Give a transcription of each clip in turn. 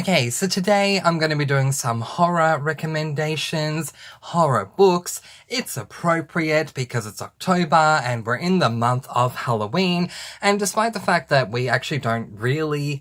Okay, so today I'm going to be doing some horror recommendations, horror books. It's appropriate because it's October and we're in the month of Halloween. And despite the fact that we actually don't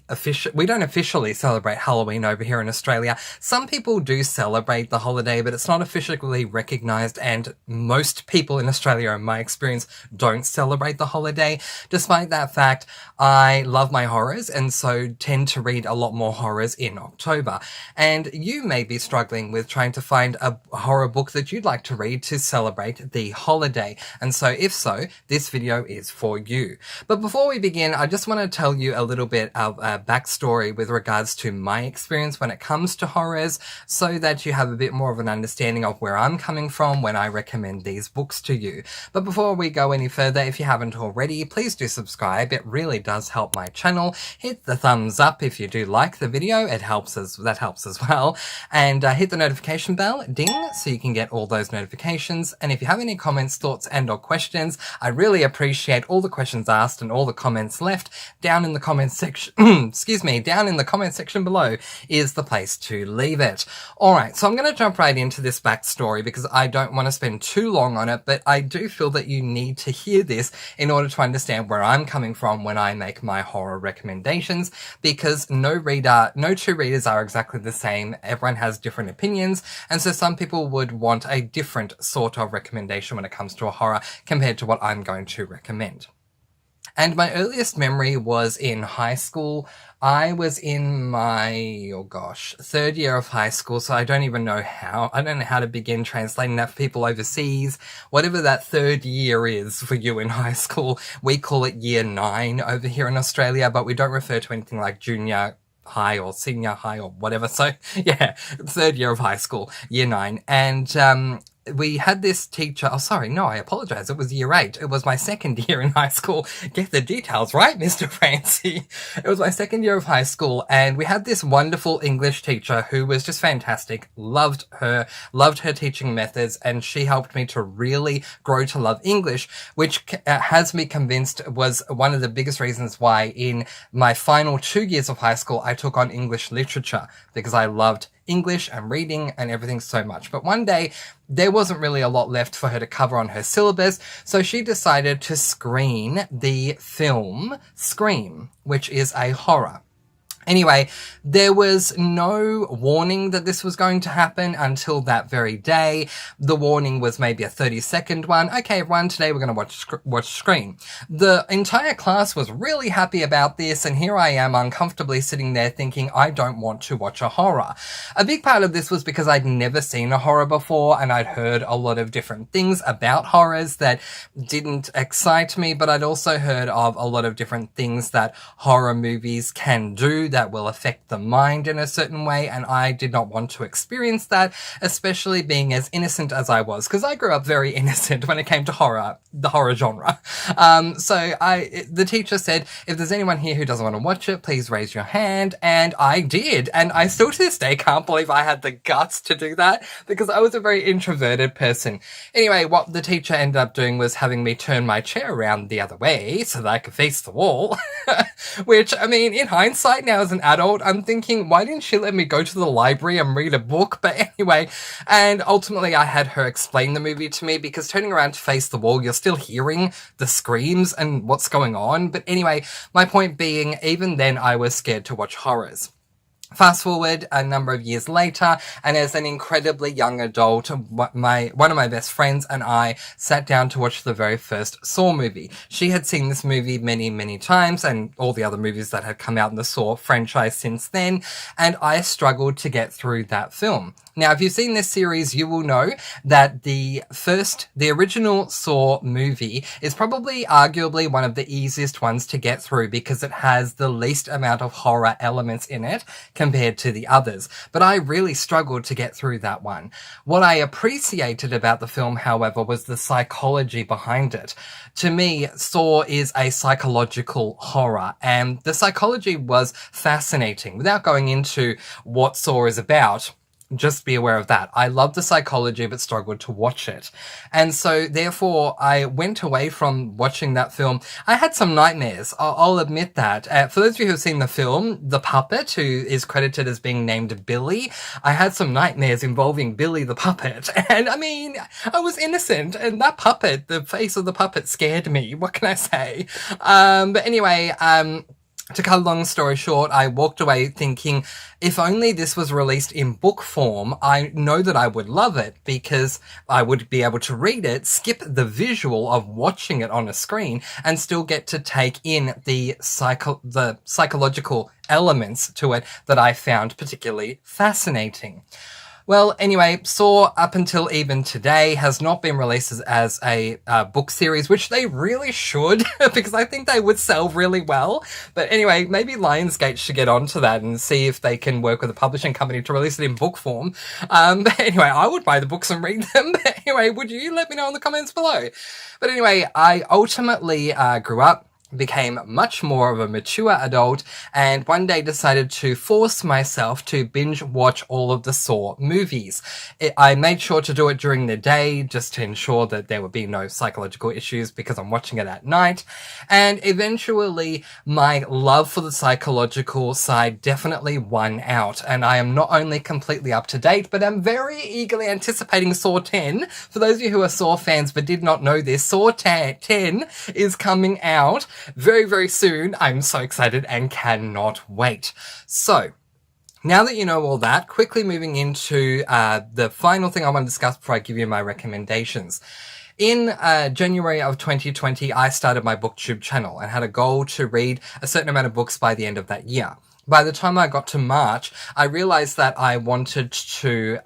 officially celebrate Halloween over here in Australia, some people do celebrate the holiday, but it's not officially recognized, and most people in Australia, in my experience, don't celebrate the holiday. Despite that fact, I love my horrors and so tend to read a lot more horrors in October. And you may be struggling with trying to find a horror book that you'd like to read to celebrate the holiday. And so if so, this video is for you. But before we begin, I just want to tell you a little bit of a backstory with regards to my experience when it comes to horrors, so that you have a bit more of an understanding of where I'm coming from when I recommend these books to you. But before we go any further, if you haven't already, please do subscribe. It really does help my channel. Hit the thumbs up if you do like the video. That helps as well. And hit the notification bell, ding, so you can get all those notifications. And if you have any comments, thoughts, and or questions, I really appreciate all the questions asked and all the comments left down in the comments section. Down in the comment section below is the place to leave it. All right, so I'm going to jump right into this backstory because I don't want to spend too long on it, but I do feel that you need to hear this in order to understand where I'm coming from when I make my horror recommendations, because no two readers are exactly the same. Everyone has different opinions, and so some people would want a different sort of recommendation when it comes to a horror compared to what I'm going to recommend. And my earliest memory was in high school. I was in my, third year of high school, so I don't know how to begin translating that for people overseas. Whatever that third year is for you in high school, we call it year 9 over here in Australia, but we don't refer to anything like junior high or senior high or whatever. So yeah, third year of high school, year 9. And we had this teacher. I apologize. It was year 8. It was my second year in high school. Get the details right, Mr. Francy. It was my second year of high school, and we had this wonderful English teacher who was just fantastic. Loved her teaching methods, and she helped me to really grow to love English, which has me convinced was one of the biggest reasons why in my final 2 years of high school, I took on English literature, because I loved English and reading and everything so much. But one day, there wasn't really a lot left for her to cover on her syllabus, so she decided to screen the film Scream, which is a horror. Anyway, there was no warning that this was going to happen until that very day. The warning was maybe a 30-second one. Okay, everyone, today we're going to watch Scream. The entire class was really happy about this, and here I am uncomfortably sitting there thinking, I don't want to watch a horror. A big part of this was because I'd never seen a horror before, and I'd heard a lot of different things about horrors that didn't excite me, but I'd also heard of a lot of different things that horror movies can do that will affect the mind in a certain way, and I did not want to experience that, especially being as innocent as I was, because I grew up very innocent when it came to horror, the horror genre. The teacher said, if there's anyone here who doesn't want to watch it, please raise your hand, and I did, and I still to this day can't believe I had the guts to do that, because I was a very introverted person. Anyway, what the teacher ended up doing was having me turn my chair around the other way so that I could face the wall, which, I mean, in hindsight now as an adult, I'm thinking, why didn't she let me go to the library and read a book? But anyway, and ultimately I had her explain the movie to me, because turning around to face the wall, you're still hearing the screams and what's going on. But anyway, my point being, even then I was scared to watch horrors. Fast forward a number of years later, and as an incredibly young adult, one of my best friends and I sat down to watch the very first Saw movie. She had seen this movie many, many times, and all the other movies that had come out in the Saw franchise since then, and I struggled to get through that film. Now, if you've seen this series, you will know that the original Saw movie is probably arguably one of the easiest ones to get through, because it has the least amount of horror elements in it compared to the others. But I really struggled to get through that one. What I appreciated about the film, however, was the psychology behind it. To me, Saw is a psychological horror, and the psychology was fascinating. Without going into what Saw is about, Just be aware of that. I love the psychology but struggled to watch it. And so therefore I went away from watching that film. I had some nightmares. I'll admit that. For those of you who have seen the film, the puppet who is credited as being named Billy, I had some nightmares involving Billy the puppet. And I mean, I was innocent, and that puppet, the face of the puppet scared me. What can I say? But anyway, to cut a long story short, I walked away thinking, if only this was released in book form, I know that I would love it because I would be able to read it, skip the visual of watching it on a screen, and still get to take in the psychological elements to it that I found particularly fascinating. Well, anyway, Saw, up until even today, has not been released as a book series, which they really should, because I think they would sell really well. But anyway, maybe Lionsgate should get onto that and see if they can work with a publishing company to release it in book form. But anyway, I would buy the books and read them. But anyway, would you? Let me know in the comments below. But anyway, I ultimately grew up, became much more of a mature adult, and one day decided to force myself to binge watch all of the Saw movies. I made sure to do it during the day just to ensure that there would be no psychological issues because I'm watching it at night. And eventually my love for the psychological side definitely won out, and I am not only completely up to date, but I'm very eagerly anticipating Saw 10. For those of you who are Saw fans but did not know this, Saw 10 is coming out very, very soon. I'm so excited and cannot wait. So, now that you know all that, quickly moving into the final thing I want to discuss before I give you my recommendations. In January of 2020, I started my BookTube channel and had a goal to read a certain amount of books by the end of that year. By the time I got to March, I realized that I wanted to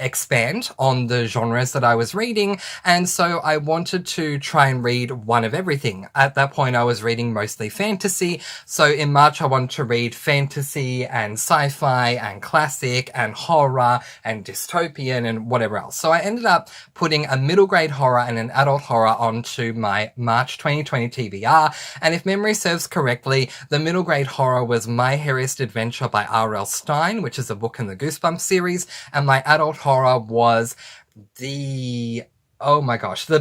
expand on the genres that I was reading, and so I wanted to try and read one of everything. At that point, I was reading mostly fantasy, so in March I wanted to read fantasy and sci-fi and classic and horror and dystopian and whatever else. So I ended up putting a middle grade horror and an adult horror onto my March 2020 TBR, and if memory serves correctly, the middle grade horror was My Hairiest Adventure by R.L. Stine, which is a book in the Goosebumps series, and my adult horror was The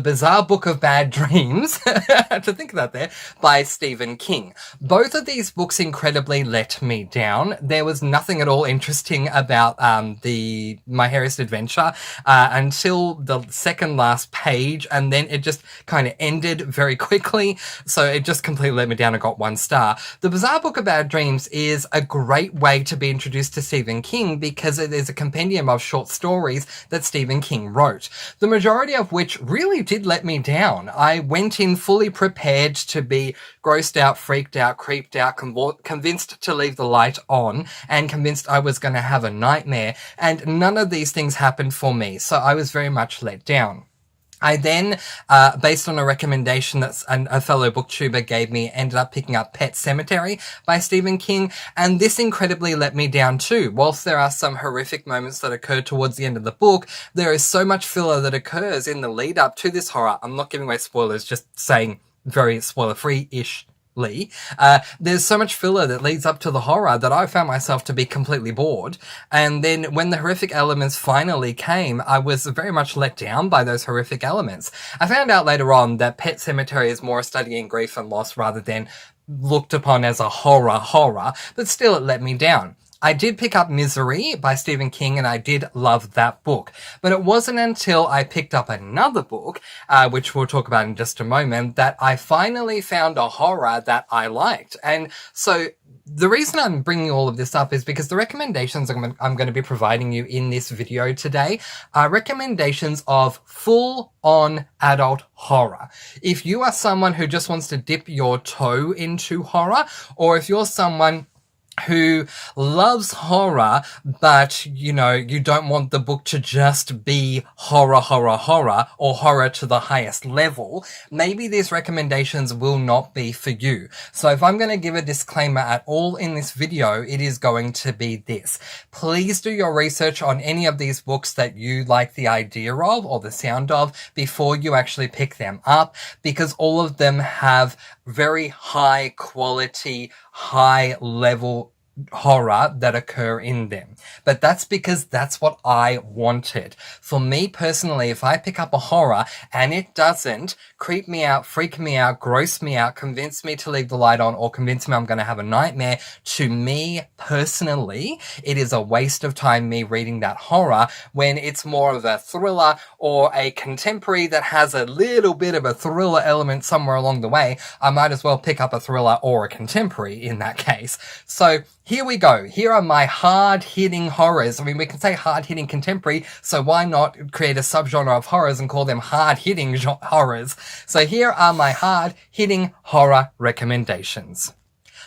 Bizarre Book of Bad Dreams, to think about there, by Stephen King. Both of these books incredibly let me down. There was nothing at all interesting about the My Hairiest Adventure until the second last page, and then it just kind of ended very quickly, so it just completely let me down and got 1 star. The Bizarre Book of Bad Dreams is a great way to be introduced to Stephen King because it is a compendium of short stories that Stephen King wrote. The majority of which really did let me down. I went in fully prepared to be grossed out, freaked out, creeped out, convinced to leave the light on, and convinced I was going to have a nightmare, and none of these things happened for me, so I was very much let down. I then, based on a recommendation that a fellow booktuber gave me, ended up picking up Pet Sematary by Stephen King, and this incredibly let me down too. Whilst there are some horrific moments that occur towards the end of the book, there is so much filler that occurs in the lead up to this horror. I'm not giving away spoilers, just saying very spoiler-free-ish. There's so much filler that leads up to the horror that I found myself to be completely bored. And then when the horrific elements finally came, I was very much let down by those horrific elements. I found out later on that Pet Sematary is more a study in grief and loss rather than looked upon as a horror, but still it let me down. I did pick up Misery by Stephen King, and I did love that book. But it wasn't until I picked up another book, which we'll talk about in just a moment, that I finally found a horror that I liked. And so the reason I'm bringing all of this up is because the recommendations I'm going to be providing you in this video today are recommendations of full-on adult horror. If you are someone who just wants to dip your toe into horror, or if you're someone who loves horror, but, you know, you don't want the book to just be horror, or horror to the highest level, maybe these recommendations will not be for you. So if I'm going to give a disclaimer at all in this video, it is going to be this. Please do your research on any of these books that you like the idea of or the sound of before you actually pick them up, because all of them have very high quality, high level horror that occur in them. But that's because that's what I wanted. For me personally, if I pick up a horror and it doesn't creep me out, freak me out, gross me out, convince me to leave the light on, or convince me I'm going to have a nightmare, to me personally, it is a waste of time me reading that horror when it's more of a thriller or a contemporary that has a little bit of a thriller element somewhere along the way. I might as well pick up a thriller or a contemporary in that case. So here we go. Here are my hard-hitting horrors. I mean, we can say hard-hitting contemporary, so why not create a subgenre of horrors and call them hard-hitting horrors? So here are my hard-hitting horror recommendations.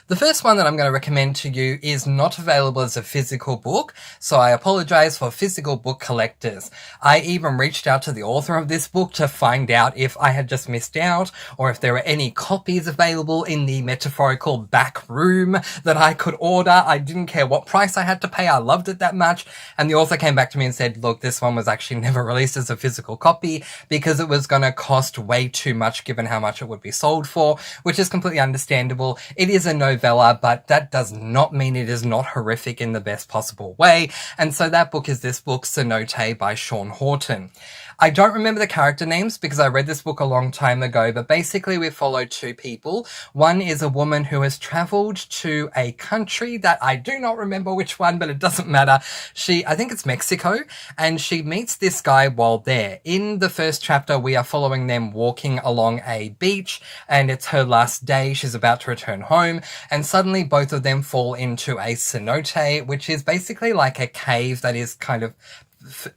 The first one that I'm going to recommend to you is not available as a physical book, so I apologize for physical book collectors. I even reached out to the author of this book to find out if I had just missed out or if there were any copies available in the metaphorical back room that I could order. I didn't care what price I had to pay. I loved it that much. And the author came back to me and said, look, this one was actually never released as a physical copy because it was going to cost way too much given how much it would be sold for, which is completely understandable. It is a novella, but that does not mean it is not horrific in the best possible way. And so that book is this book, CENOTE by Sean Horton. I don't remember the character names because I read this book a long time ago, but basically we follow two people. One is a woman who has traveled to a country that I do not remember which one, but it doesn't matter. I think it's Mexico, and she meets this guy while there. In the first chapter, we are following them walking along a beach, and it's her last day. She's about to return home, and suddenly both of them fall into a cenote, which is basically like a cave that is kind of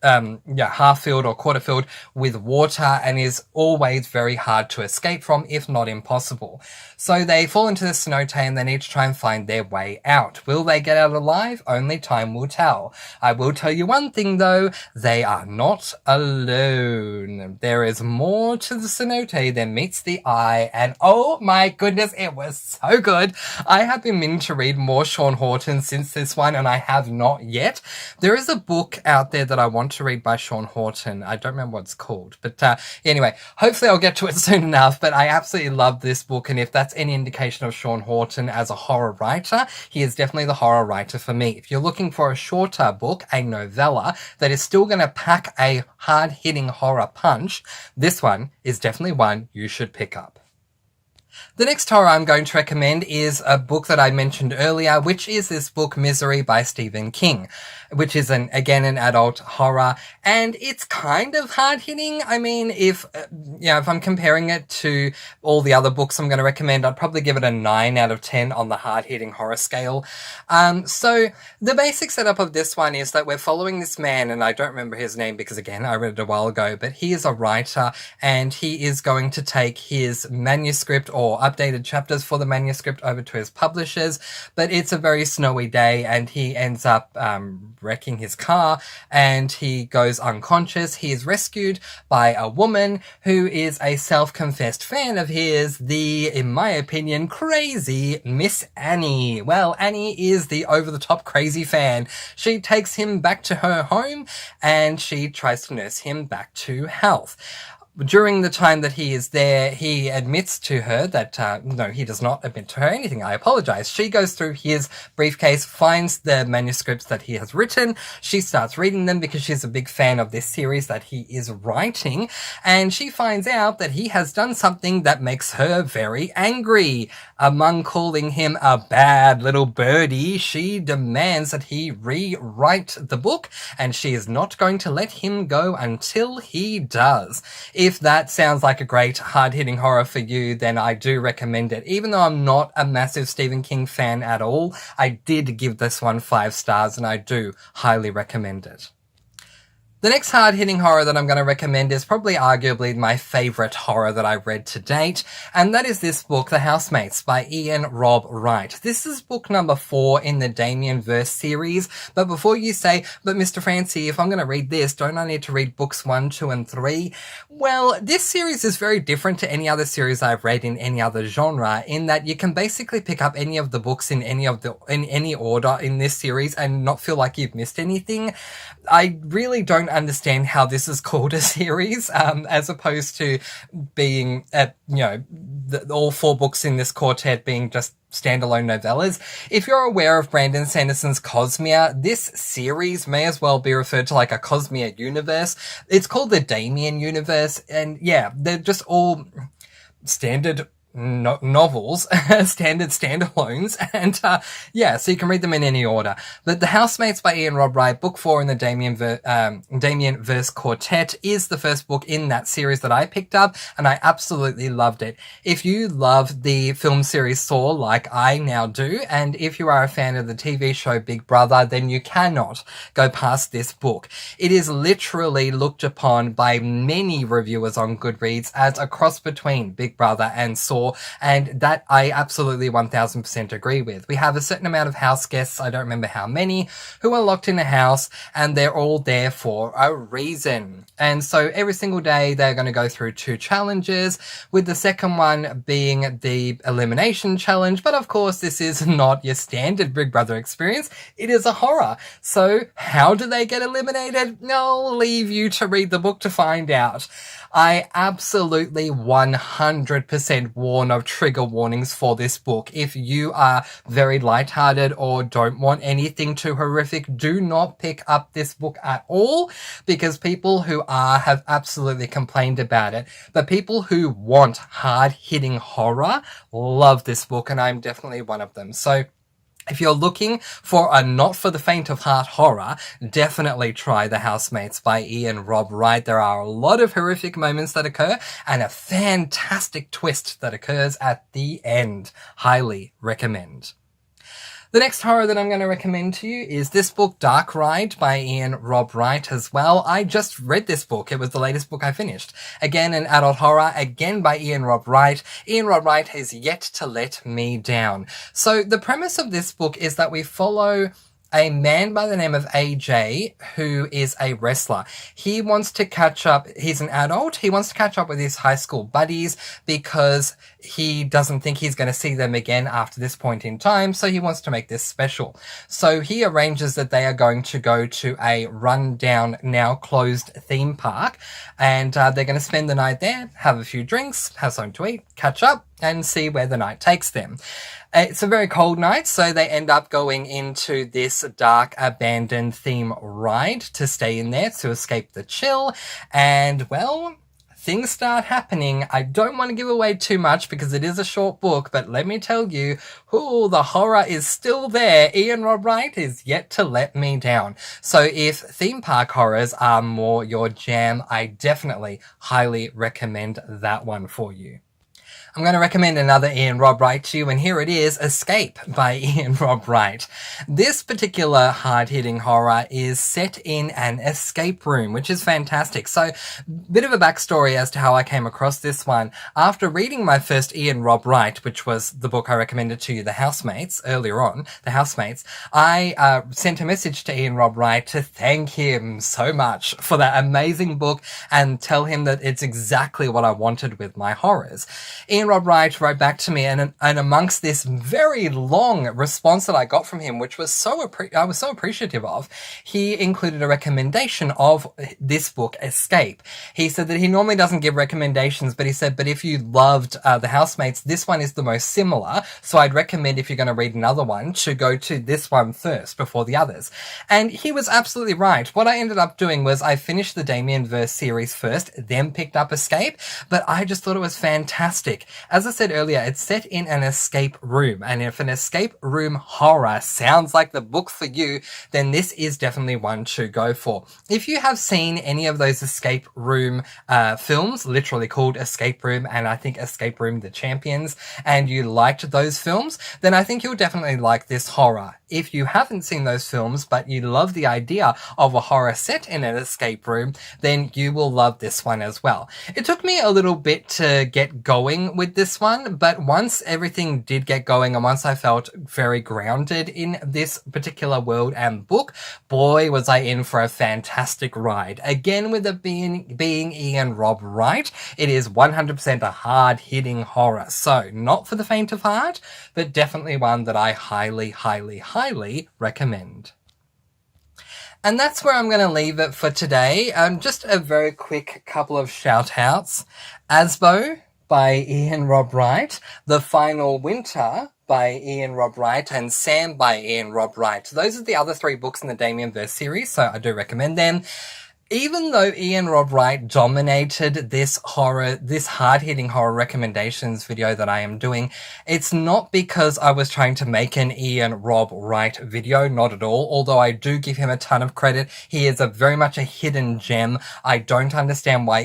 half filled or quarter filled with water and is always very hard to escape from, if not impossible. So they fall into the cenote and they need to try and find their way out. Will they get out alive? Only time will tell. I will tell you one thing though, they are not alone. There is more to the cenote than meets the eye, and oh my goodness, it was so good. I have been meaning to read more Sean Horton since this one, and I have not yet. There is a book out there that I want to read by Sean Horton. I don't remember what it's called, but anyway, hopefully I'll get to it soon enough. But I absolutely love this book, and if that's any indication of Sean Horton as a horror writer, he is definitely the horror writer for me. If you're looking for a shorter book, a novella that is still going to pack a hard-hitting horror punch, this one is definitely one you should pick up. The next horror I'm going to recommend is a book that I mentioned earlier, which is this book, Misery by Stephen King, which is again an adult horror, and it's kind of hard-hitting. I mean, if I'm comparing it to all the other books I'm going to recommend, I'd probably give it a 9 out of 10 on the hard-hitting horror scale. So the basic setup of this one is that we're following this man, and I don't remember his name because, again, I read it a while ago, but he is a writer, and he is going to take his manuscript or updated chapters for the manuscript over to his publishers, but it's a very snowy day, and he ends up wrecking his car, and he goes unconscious. He is rescued by a woman who is a self-confessed fan of his, the, in my opinion, crazy Miss Annie. Well, Annie is the over-the-top crazy fan. She takes him back to her home, and she tries to nurse him back to health. During the time that he is there, he admits to her that, no, he does not admit to her anything. I apologize. She goes through his briefcase, finds the manuscripts that he has written. She starts reading them because she's a big fan of this series that he is writing. And she finds out that he has done something that makes her very angry. Among calling him a bad little birdie, she demands that he rewrite the book, and she is not going to let him go until he does. If that sounds like a great hard-hitting horror for you, then I do recommend it. Even though I'm not a massive Stephen King fan at all, I did give this one 5 stars, and I do highly recommend it. The next hard-hitting horror that I'm going to recommend is probably arguably my favourite horror that I've read to date, and that is this book, The Housemates by Ian Rob Wright. This is book number 4 in the Damien Verse series, but before you say, but Mr. Francy, if I'm going to read this, don't I need to read books 1, 2, and 3? Well, this series is very different to any other series I've read in any other genre, in that you can basically pick up any of the books in any order in this series and not feel like you've missed anything. I really don't don't understand how this is called a series, as opposed to being, all 4 books in this quartet being just standalone novellas. If you're aware of Brandon Sanderson's Cosmere, this series may as well be referred to like a Cosmere universe. It's called the Damien universe, and yeah, they're just all standard novels, standard standalones, and so you can read them in any order. But The Housemates by Ian Rob Wright, book 4 in the Damien verse quartet, is the first book in that series that I picked up, and I absolutely loved it. If you love the film series Saw like I now do, and if you are a fan of the TV show Big Brother, then you cannot go past this book. It is literally looked upon by many reviewers on Goodreads as a cross between Big Brother and Saw, and that I absolutely 1000% agree with. We have a certain amount of house guests, I don't remember how many, who are locked in a house, and they're all there for a reason. And so every single day they're going to go through 2 challenges, with the second one being the elimination challenge. But of course, this is not your standard Big Brother experience. It is a horror. So how do they get eliminated? I'll leave you to read the book to find out. I absolutely 100% warn of trigger warnings for this book. If you are very lighthearted or don't want anything too horrific, do not pick up this book at all, because people who have absolutely complained about it. But people who want hard-hitting horror love this book, and I'm definitely one of them. So if you're looking for a not for the faint of heart horror, definitely try The Housemates by Ian Rob Wright. There are a lot of horrific moments that occur and a fantastic twist that occurs at the end. Highly recommend. The next horror that I'm going to recommend to you is this book, Dark Ride by Ian Rob Wright as well. I just read this book. It was the latest book I finished. Again, an adult horror, again by Ian Rob Wright. Ian Rob Wright has yet to let me down. So the premise of this book is that we follow a man by the name of AJ, who is a wrestler. He wants to catch up. He's an adult. He wants to catch up with his high school buddies because he doesn't think he's going to see them again after this point in time. So he wants to make this special. So he arranges that they are going to go to a rundown, now closed theme park. And they're going to spend the night there, have a few drinks, have something to eat, catch up, and see where the night takes them. It's a very cold night, so they end up going into this dark, abandoned theme ride to stay in there to escape the chill. And, well, things start happening. I don't want to give away too much because it is a short book, but let me tell you, the horror is still there. Ian Rob Wright is yet to let me down. So if theme park horrors are more your jam, I definitely highly recommend that one for you. I'm going to recommend another Ian Rob Wright to you, and here it is, Escape by Ian Rob Wright. This particular hard-hitting horror is set in an escape room, which is fantastic. So, bit of a backstory as to how I came across this one. After reading my first Ian Rob Wright, which was the book I recommended to you, The Housemates, earlier on, The Housemates, I sent a message to Ian Rob Wright to thank him so much for that amazing book and tell him that it's exactly what I wanted with my horrors. Ian Rob Wright wrote back to me, and amongst this very long response that I got from him, which was I was so appreciative of, he included a recommendation of this book, Escape. He said that he normally doesn't give recommendations, but he said, but if you loved The Housemates, this one is the most similar, so I'd recommend if you're going to read another one to go to this one first before the others. And he was absolutely right. What I ended up doing was I finished the Damien verse series first, then picked up Escape, but I just thought it was fantastic. As I said earlier, it's set in an escape room, and if an escape room horror sounds like the book for you, then this is definitely one to go for. If you have seen any of those escape room films, literally called Escape Room and I think Escape Room The Champions, and you liked those films, then I think you'll definitely like this horror. If you haven't seen those films, but you love the idea of a horror set in an escape room, then you will love this one as well. It took me a little bit to get going with this one, but once everything did get going and once I felt very grounded in this particular world and book, boy, was I in for a fantastic ride. Again, with it being Ian Rob Wright, it is 100% a hard-hitting horror. So, not for the faint of heart, but definitely one that I highly, highly, highly recommend. And that's where I'm going to leave it for today. Just a very quick couple of shout outs. Asbo by Ian Rob Wright, The Final Winter by Ian Rob Wright, and Sam by Ian Rob Wright. Those are the other 3 books in the Damien Verse series, so I do recommend them. Even though Ian Rob Wright dominated this hard-hitting horror recommendations video that I am doing, it's not because I was trying to make an Ian Rob Wright video, not at all, although I do give him a ton of credit. He is very much a hidden gem. I don't understand why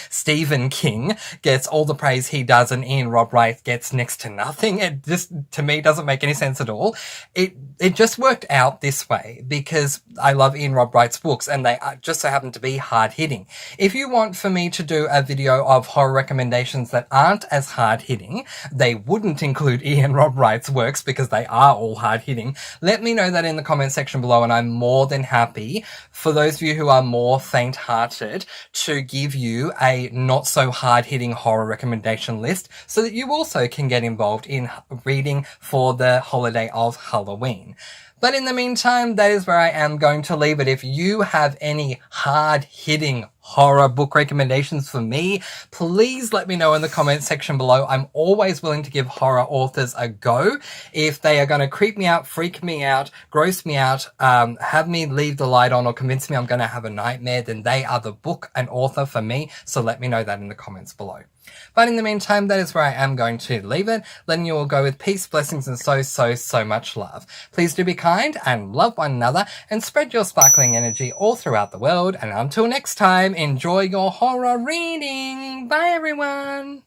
Stephen King gets all the praise he does and Ian Rob Wright gets next to nothing. It just, to me, doesn't make any sense at all. It just worked out this way because I love Ian Rob Wright's books and they just so happen to be hard-hitting. If you want for me to do a video of horror recommendations that aren't as hard-hitting, they wouldn't include Ian Rob Wright's works because they are all hard-hitting, let me know that in the comment section below and I'm more than happy, for those of you who are more faint-hearted, to give you a not-so-hard-hitting horror recommendation list so that you also can get involved in reading for the holiday of Halloween. But in the meantime, that is where I am going to leave it. If you have any hard-hitting horror book recommendations for me, please let me know in the comment section below. I'm always willing to give horror authors a go. If they are going to creep me out, freak me out, gross me out, have me leave the light on or convince me I'm going to have a nightmare, then they are the book and author for me. So let me know that in the comments below. But in the meantime, that is where I am going to leave it, letting you all go with peace, blessings, and so much love. Please do be kind and love one another and spread your sparkling energy all throughout the world. And until next time, enjoy your horror reading. Bye, everyone.